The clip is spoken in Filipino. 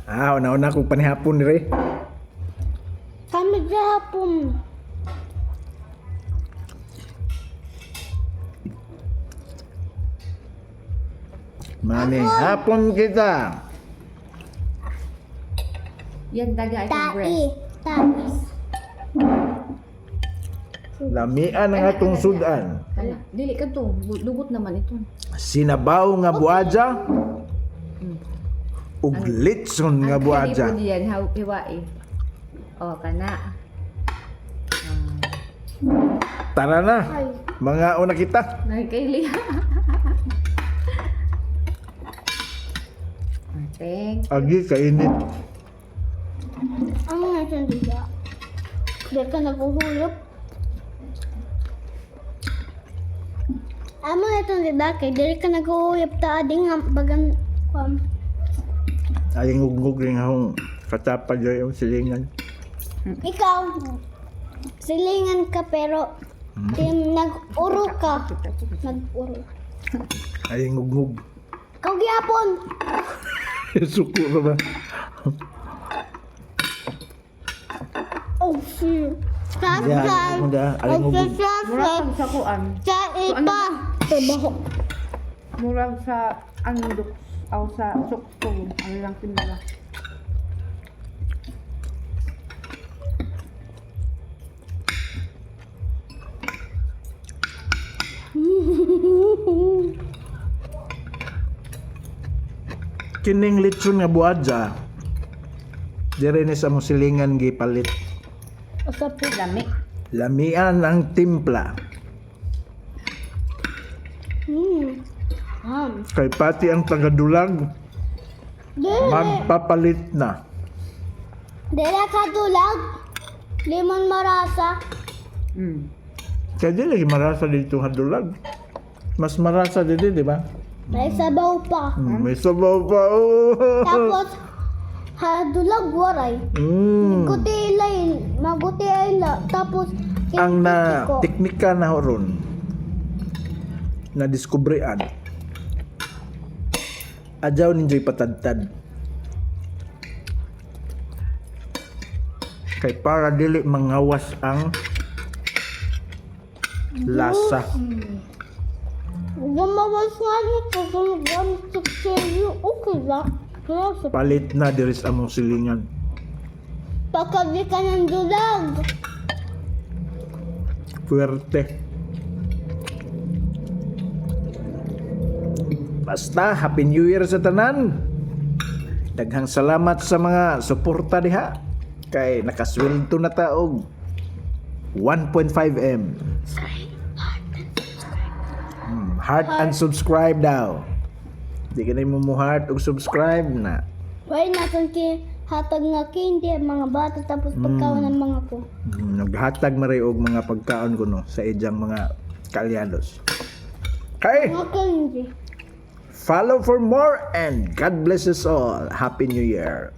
Una-una kong panihapon dire. Kami gahapon. Manihapon kita. Yan daga itong Tai. breast. Tapos. Lamian ang atong sudan. Kana, dili ka to, lubot naman ito. Sinabaw nga buadya. Ug litson nga buadya. Ang yan, hiwain. O, kana. Tara na. Ay. Mga una kita. Nakikaili. Thank Agi kainit. Ang mga sandila. Di ka naguhulog. Ang mga sandila kay di ka naguhulog ta ading bagan kwam. Aling ugug ring akong katapad yung silingan. Ikaw, silingan ka pero nag-uro ka. Nag-uro. Aling ugug. Ikaw gyapon. Suko na ba? Oh, shit. Yan, muna, aling ugug. Murag sa kuan. Sa ipa. Trabaho. Murag sa andok aw sa sukto. Ano lang tinala. Kining litson nga buadya. Dire ni sa mong silingan gipalit. Usapit. Lami. Lamian ang timpla. Kay pati ang tagadulag Dili. magpapalit na. Dili ka dulag. Limon marasa. Mm. Kaya di lagi marasa dito nga dulag. Mas marasa dito, di ba? May sabaw pa. May sabaw pa. Oh. Tapos, dulag waray. Guti ilay. Maguti ila. Tapos, Ang na ko. teknika na horon na diskubrian. Adyaw ninjo'y patadtad. Kay para dili mangawas ang lasa. Gumawas nga nito. Gumagamit sa seryo. Okay lang. Pero sa Palit na diri sa among silingan. pagkabi ka ng dulag. Fuerte. Basta, Happy New Year sa tanan. Daghang salamat sa mga suporta diha. Kay nakasweldo na taog 1.5M. Heart and subscribe daw. Di ka na mo heart o subscribe na. Why natin ki hatag nga candy ang mga bata tapos pagkaon ng mga po. Naghatag maray og mga pagkaon ko no sa ijang mga kalyados. Okay. Mga candy. Follow for more and God bless us all. Happy New Year.